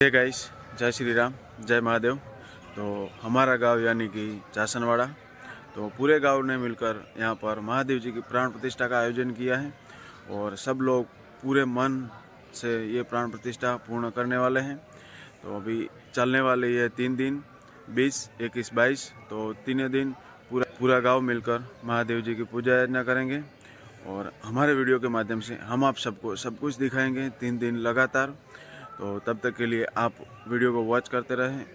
जय गाइस, जय श्री राम, जय महादेव। तो हमारा गांव यानी कि जासनवाड़ा, तो पूरे गांव ने मिलकर यहाँ पर महादेव जी की प्राण प्रतिष्ठा का आयोजन किया है और सब लोग पूरे मन से ये प्राण प्रतिष्ठा पूर्ण करने वाले हैं। तो अभी चलने वाले ये 3 दिन 20, 21, 22, तो तीनों दिन पूरा गांव मिलकर महादेव जी की पूजा अर्चना करेंगे और हमारे वीडियो के माध्यम से हम आप सबको सब कुछ दिखाएंगे 3 दिन लगातार। तो तब तक के लिए आप वीडियो को वॉच करते रहें।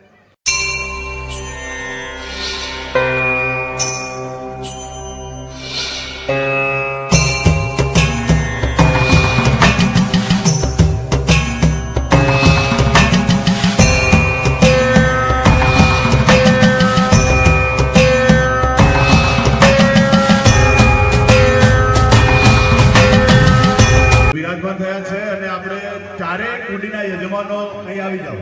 વિરાજમાન થયા છે અને આપણે ચારે કુંડીના યજમાનો અહીં આવી જાઓ।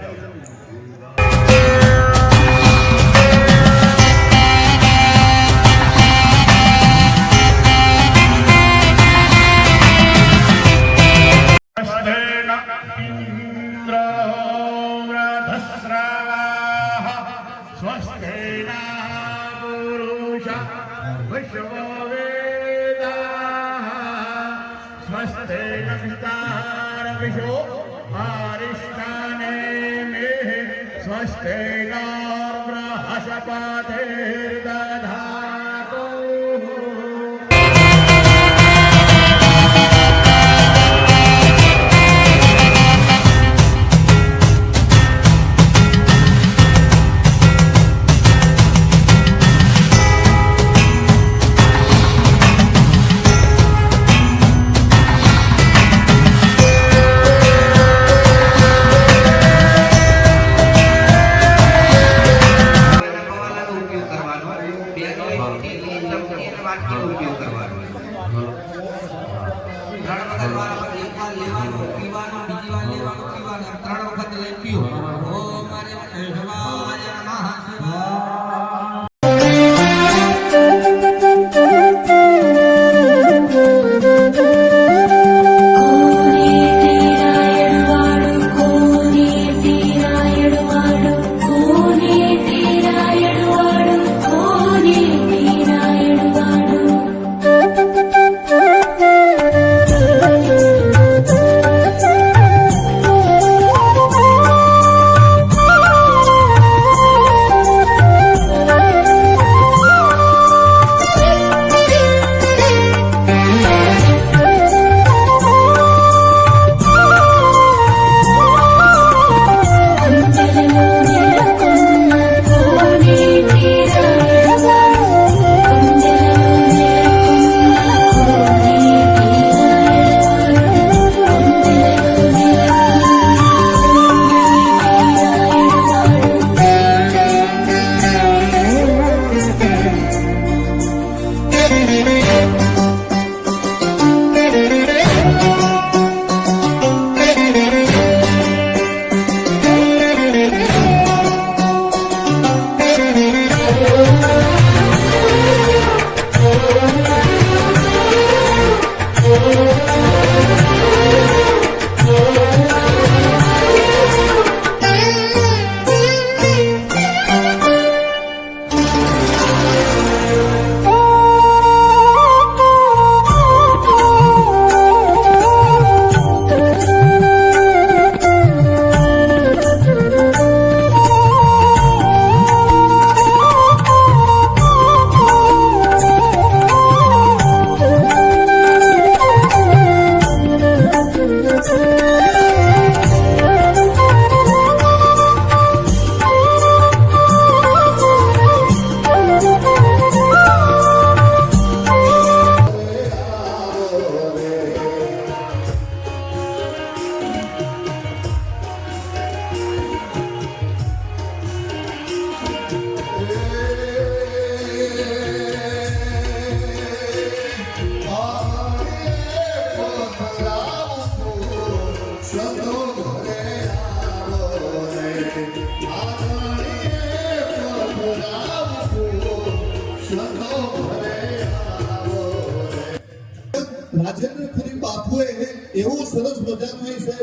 स्वस्ते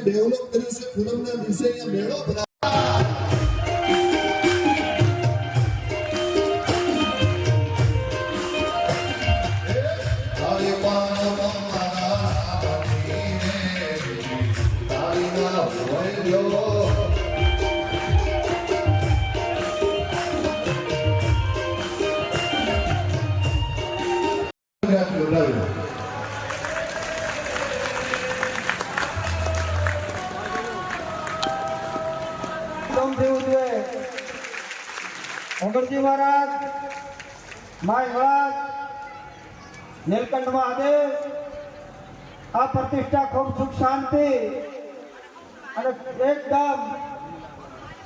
ડેવલપ કર્યું છે. પૂનમના દિવસે અહીંયા મેળો ભરાય. તારી પાનમાં તારી ના હોય ઓગણજી મહારાજ, માય મહારાજ, નીલકંઠ મહાદેવ, આ પ્રતિષ્ઠા ખૂબ સુખ શાંતિ અને એકદમ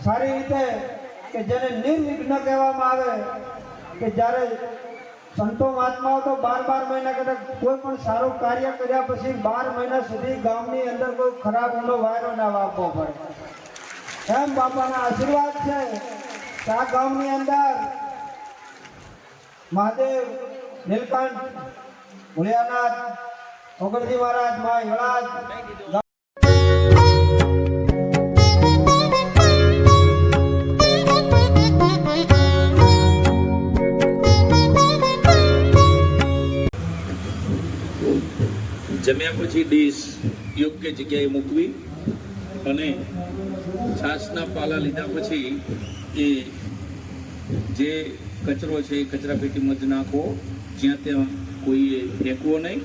સારી રીતે કે જેને નિર્વિઘ્ન કહેવામાં આવે કે જ્યારે સંતો મહાત્માઓ તો 12 મહિના કદાચ કોઈ પણ સારું કાર્ય કર્યા પછી 12 મહિના સુધી ગામની અંદર કોઈ ખરાબ ઊંડો વાયરો ના વાપવો પડે. એમ બાપાના આશીર્વાદ છે કે આ ગામની અંદર મહાદેવ, નીલકંઠ, ભોળિયાનાથ, ઓગણજી મહારાજ, માય મહારાજ જમ્યા પછી ડીશ યોગ્ય જગ્યાએ મૂકવી અને છાશના પાલા લીધા પછી એ જે કચરો છે એ કચરા પેટીમાં જ નાખવો, જ્યાં ત્યાં કોઈએ ફેંકવો નહીં.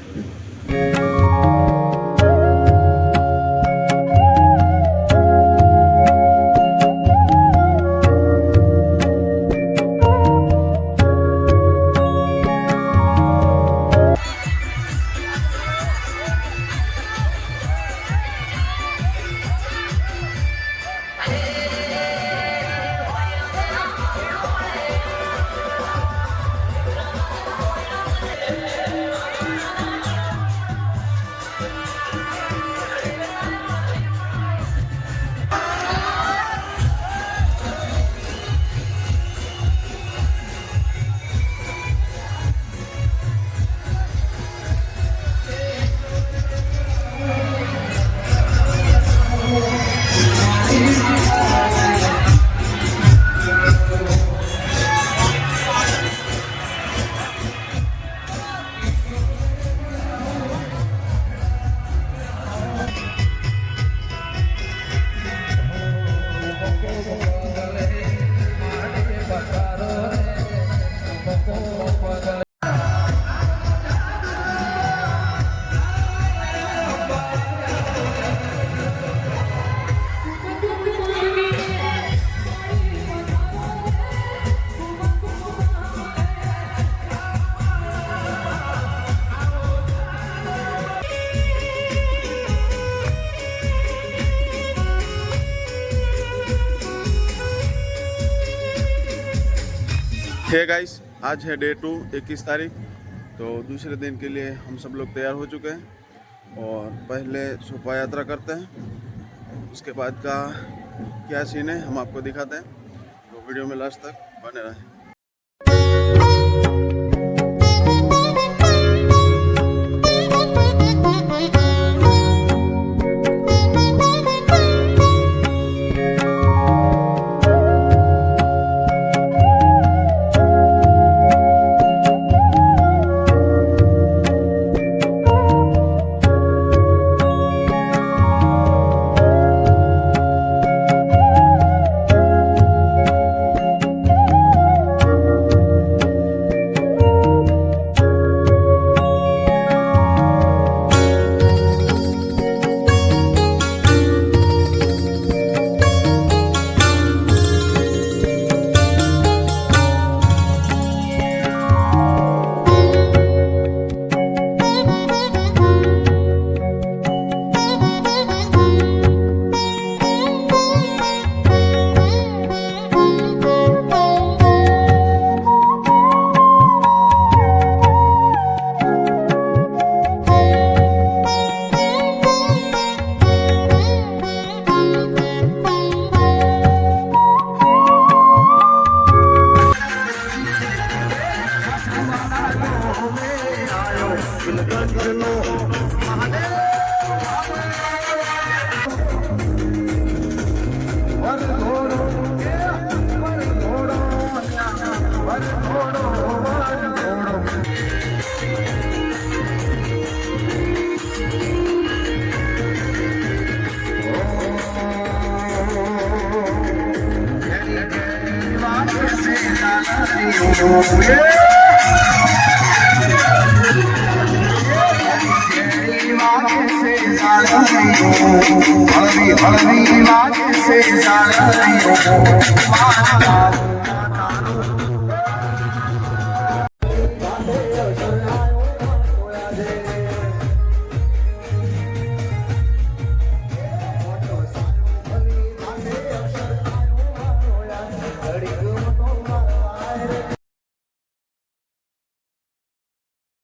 है गाइस, आज है डे 2, 21 तारीख। तो दूसरे दिन के लिए हम सब लोग तैयार हो चुके हैं और पहले शोभा यात्रा करते हैं। उसके बाद का क्या सीन है हम आपको दिखाते हैं, तो वीडियो में लास्ट तक बने रहें।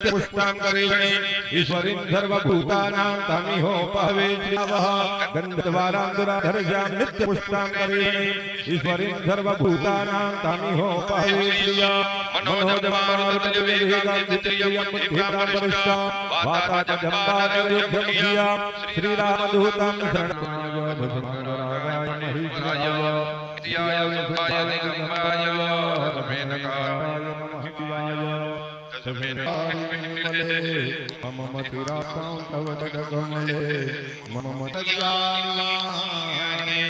पुष्पांकरेणे ईश्वरीं सर्वभूतानां तमिहो पहवे श्रीवः गन्धद्वारान्दुराधरजां नित्यपुष्पांकरेणे ईश्वरीं सर्वभूतानां तमिहो पहवे श्रिया मनोजमारुतजवेगां द्वितीयं बुद्धिप्रां वरिष्ठा वाताचजम्बाचर्युद्धमुखिया श्रीरामदूतं शरणमाय भस्मांगरागाय महीश्वराय इत्याय सुभाय निगमाय रमेणकाय नमः शिवाय मम मतिरातां तव जगमले मम मतियाने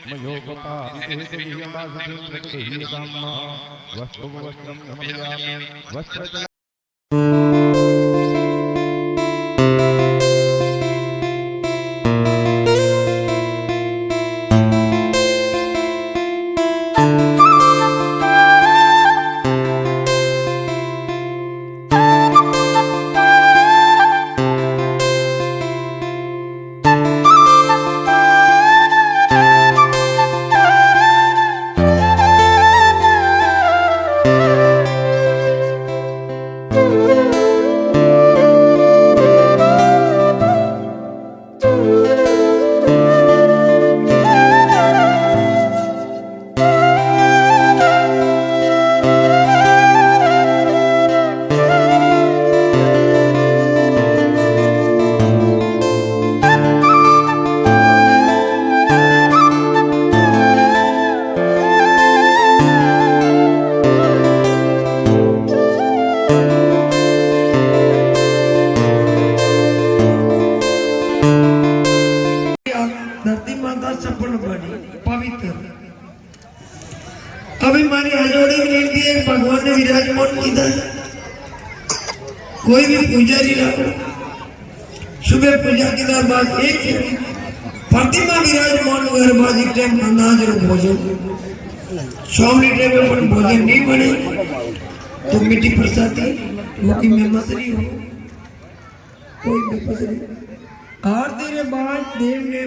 मयोगपादितेन्द्रियमासिंद्रकेयकामः वस्त्रं नमयामि वस्त्र धरती माता सफल बनी पवित्र। अभी हमारी आजोड़ी विनती है, भगवान ने विराजमान किया है। कोई भी पुजारी लाओ, सुबह पूजा के बाद एक प्रतिमा विराजमान वगैरह बाद एक टाइम अनाज और भोजन, स्वामी टाइम में भोजन नहीं बने तो मीठी प्रसादी मुखी में मछली हो, कोई भी आरती रे बाद देव ने